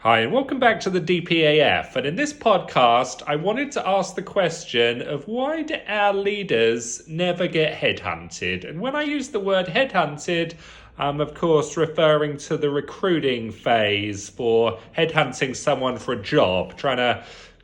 Hi, and welcome back to the DPAF. And in this podcast, I wanted to ask the question of why do our leaders never get headhunted? And when I use the word headhunted, I'm of course referring to the recruiting phase for headhunting someone for a job, trying to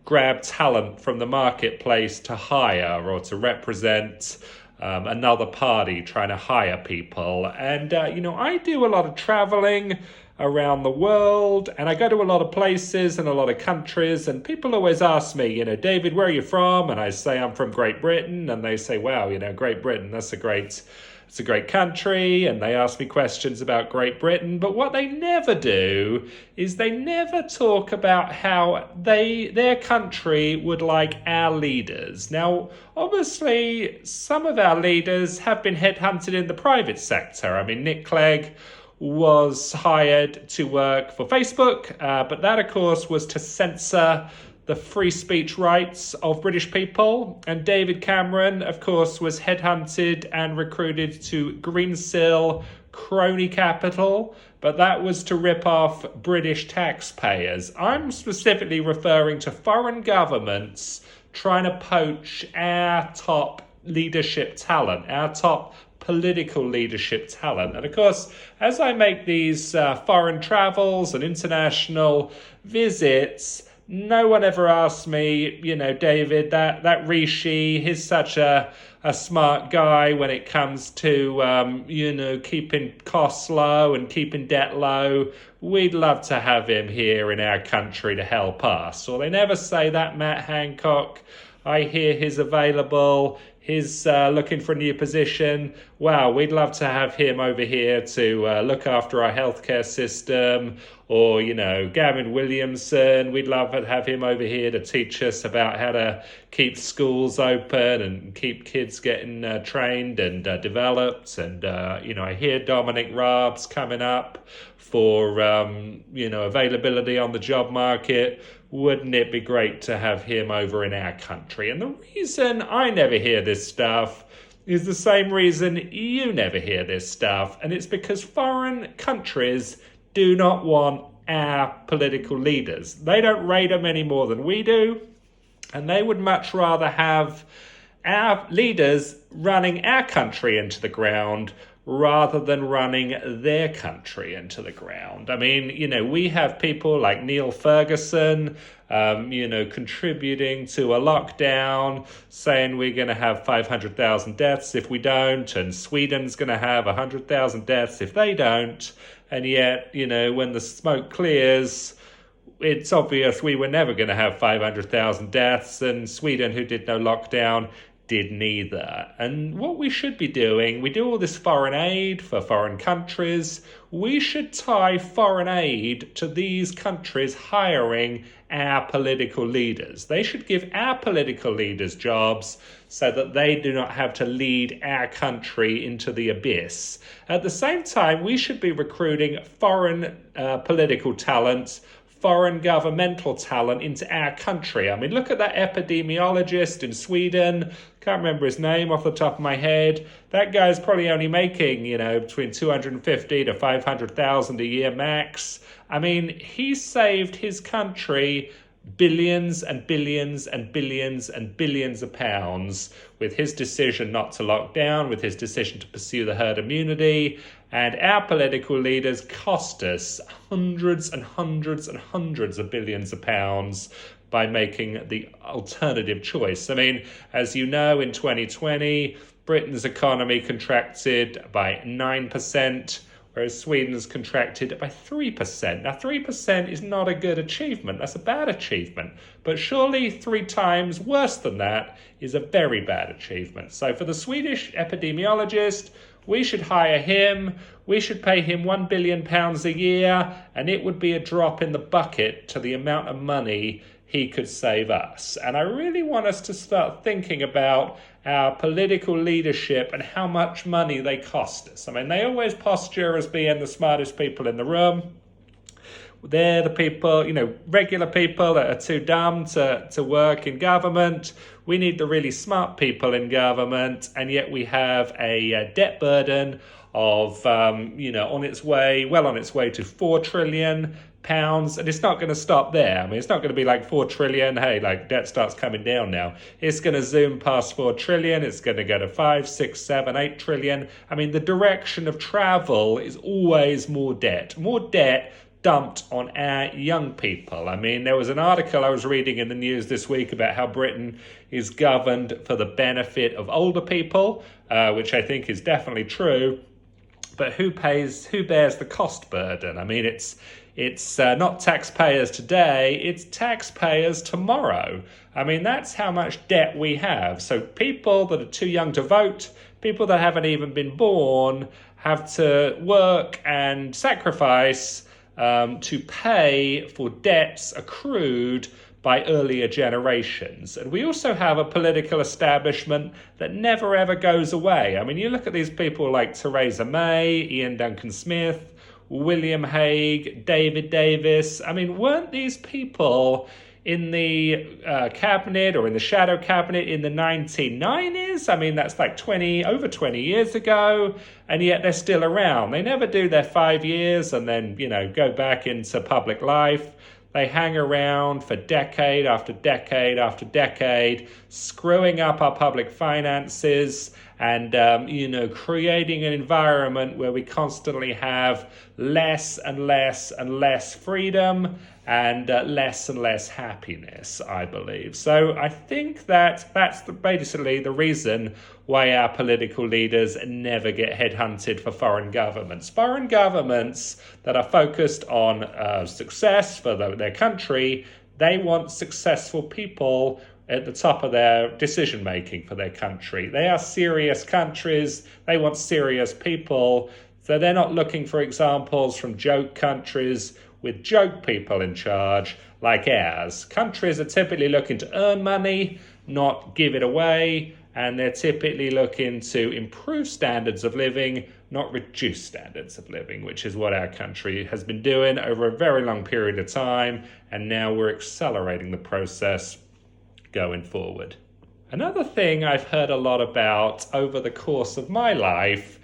grab talent from the marketplace to hire or to represent another party trying to hire people. And, I do a lot of traveling around the world, and I go to a lot of places and a lot of countries, and people always ask me, David, where are you from? And I say I'm from Great Britain, and they say, wow, Great Britain, it's a great country, and they ask me questions about Great Britain. But what they never do is they never talk about how their country would like our leaders. Now, obviously, some of our leaders have been headhunted in the private sector. I mean, Nick Clegg was hired to work for Facebook, but that, of course, was to censor the free speech rights of British people. And David Cameron, of course, was headhunted and recruited to Greensill crony capital, but that was to rip off British taxpayers. I'm specifically referring to foreign governments trying to poach our top leadership talent, our top political leadership talent. And of course, as I make these foreign travels and international visits, no one ever asks me, David, that Rishi, he's such a smart guy when it comes to, keeping costs low and keeping debt low. We'd love to have him here in our country to help us. Or they never say that Matt Hancock, I hear he's available. He's looking for a new position. Wow, we'd love to have him over here to look after our healthcare system. Or, Gavin Williamson, we'd love to have him over here to teach us about how to keep schools open and keep kids getting trained and developed. And, I hear Dominic Raab's coming up for, availability on the job market. Wouldn't it be great to have him over in our country? And the reason I never hear this stuff is the same reason you never hear this stuff. And it's because foreign countries do not want our political leaders. They don't rate them any more than we do. And they would much rather have our leaders running our country into the ground rather than running their country into the ground. I mean, we have people like Neil Ferguson, contributing to a lockdown, saying we're going to have 500,000 deaths if we don't, and Sweden's going to have 100,000 deaths if they don't. And yet, when the smoke clears, it's obvious we were never going to have 500,000 deaths, and Sweden, who did no lockdown, did neither. And what we should be doing, we do all this foreign aid for foreign countries. We should tie foreign aid to these countries hiring our political leaders. They should give our political leaders jobs so that they do not have to lead our country into the abyss. At the same time, we should be recruiting foreign political talent, foreign governmental talent into our country. I mean, look at that epidemiologist in Sweden. Can't remember his name off the top of my head. That guy's probably only making, between 250 to 500,000 a year max. I mean, he saved his country billions and billions and billions and billions of pounds with his decision not to lock down, with his decision to pursue the herd immunity. And our political leaders cost us hundreds and hundreds and hundreds of billions of pounds by making the alternative choice. I mean, as you know, in 2020, Britain's economy contracted by 9%, whereas Sweden's contracted by 3%. Now, 3% is not a good achievement. That's a bad achievement. But surely 3 times worse than that is a very bad achievement. So for the Swedish epidemiologist, we should hire him. We should pay him £1 billion a year, and it would be a drop in the bucket to the amount of money he could save us. And I really want us to start thinking about our political leadership and how much money they cost us. I mean, they always posture as being the smartest people in the room. They're the people, regular people that are too dumb to work in government. We need the really smart people in government, and yet we have a debt burden of, on its way to 4 trillion pounds, and it's not going to stop there. I mean, it's not going to be like 4 trillion. Hey, like debt starts coming down now. It's going to zoom past 4 trillion. It's going to go to 5, 6, 7, 8 trillion. I mean, the direction of travel is always more debt dumped on our young people. I mean, there was an article I was reading in the news this week about how Britain is governed for the benefit of older people, which I think is definitely true. But who bears the cost burden? I mean, it's not taxpayers today, it's taxpayers tomorrow. I mean, that's how much debt we have. So people that are too young to vote, people that haven't even been born, have to work and sacrifice to pay for debts accrued by earlier generations. And we also have a political establishment that never ever goes away. I mean, you look at these people like Theresa May, Ian Duncan Smith, William Hague, David Davis. I mean, weren't these people in the cabinet or in the shadow cabinet in the 1990s? I mean, that's like over 20 years ago, and yet they're still around. They never do their 5 years and then, go back into public life. They hang around for decade after decade after decade, screwing up our public finances and, creating an environment where we constantly have less and less and less freedom and less and less happiness, I believe. So I think that's basically the reason why our political leaders never get headhunted for foreign governments. Foreign governments that are focused on success for their country, they want successful people at the top of their decision making for their country. They are serious countries. They want serious people. So they're not looking for examples from joke countries with joke people in charge like ours. Countries are typically looking to earn money, not give it away, and they're typically looking to improve standards of living, not reduce standards of living, which is what our country has been doing over a very long period of time, and now we're accelerating the process going forward. Another thing I've heard a lot about over the course of my life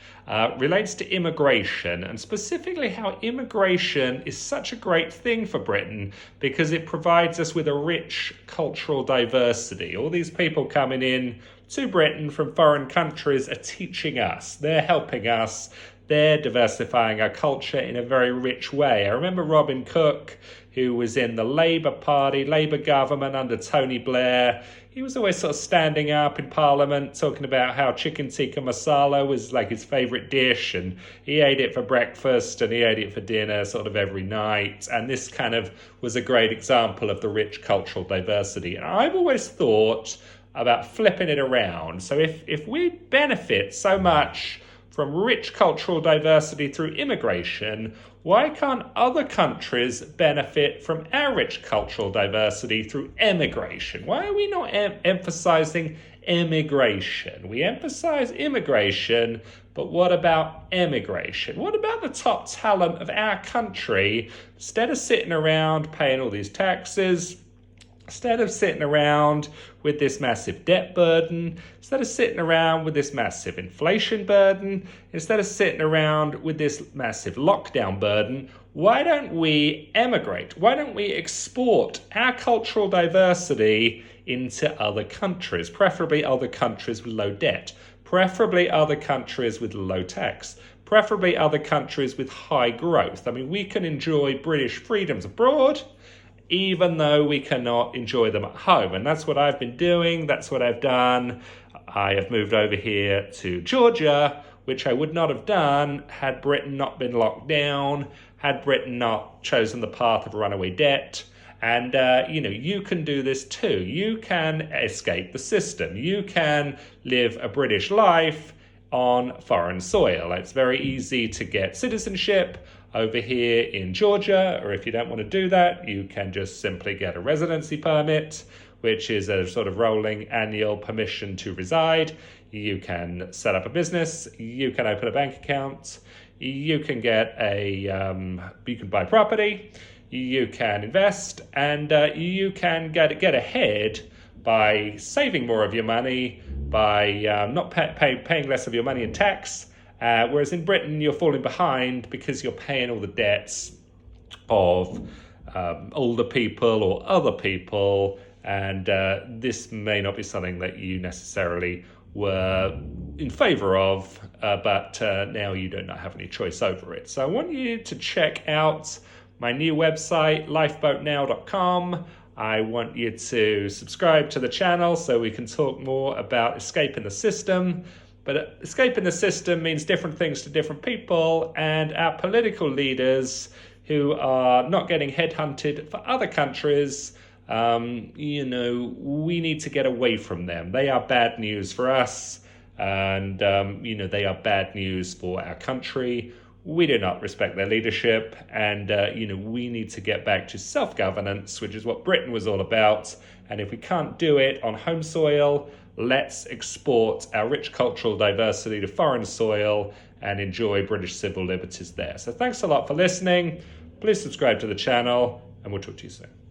relates to immigration, and specifically how immigration is such a great thing for Britain because it provides us with a rich cultural diversity. All these people coming in to Britain from foreign countries are teaching us, they're helping us, they're diversifying our culture in a very rich way. I remember Robin Cook, who was in the Labour Party, Labour government under Tony Blair. He was always sort of standing up in Parliament talking about how chicken tikka masala was like his favourite dish, and he ate it for breakfast and he ate it for dinner sort of every night. And this kind of was a great example of the rich cultural diversity. And I've always thought about flipping it around. So if we benefit so much from rich cultural diversity through immigration, why can't other countries benefit from our rich cultural diversity through emigration? Why are we not emphasizing immigration? We emphasize immigration, but what about emigration? What about the top talent of our country? Instead of sitting around paying all these taxes, instead of sitting around with this massive debt burden, instead of sitting around with this massive inflation burden, instead of sitting around with this massive lockdown burden, why don't we emigrate? Why don't we export our cultural diversity into other countries, preferably other countries with low debt, preferably other countries with low tax, preferably other countries with high growth? I mean, we can enjoy British freedoms abroad, even though we cannot enjoy them at home. And that's what I've been doing. That's what I've done. I have moved over here to Georgia, which I would not have done had Britain not been locked down, had Britain not chosen the path of runaway debt. And, you can do this too. You can escape the system. You can live a British life on foreign soil. It's very easy to get citizenship over here in Georgia, or if you don't want to do that, you can just simply get a residency permit, which is a sort of rolling annual permission to reside. You can set up a business, you can open a bank account, you can get you can buy property, you can invest, and you can get ahead by saving more of your money, by not paying less of your money in tax. Whereas in Britain, you're falling behind because you're paying all the debts of older people or other people, and this may not be something that you necessarily were in favor of, but now you do not have any choice over it. So I want you to check out my new website, lifeboatnow.com. I want you to subscribe to the channel so we can talk more about escaping the system. But escaping the system means different things to different people, and our political leaders who are not getting headhunted for other countries, we need to get away from them. They are bad news for us, and, they are bad news for our country. We do not respect their leadership, and, we need to get back to self-governance, which is what Britain was all about. And if we can't do it on home soil, let's export our rich cultural diversity to foreign soil and enjoy British civil liberties there. So thanks a lot for listening. Please subscribe to the channel, and we'll talk to you soon.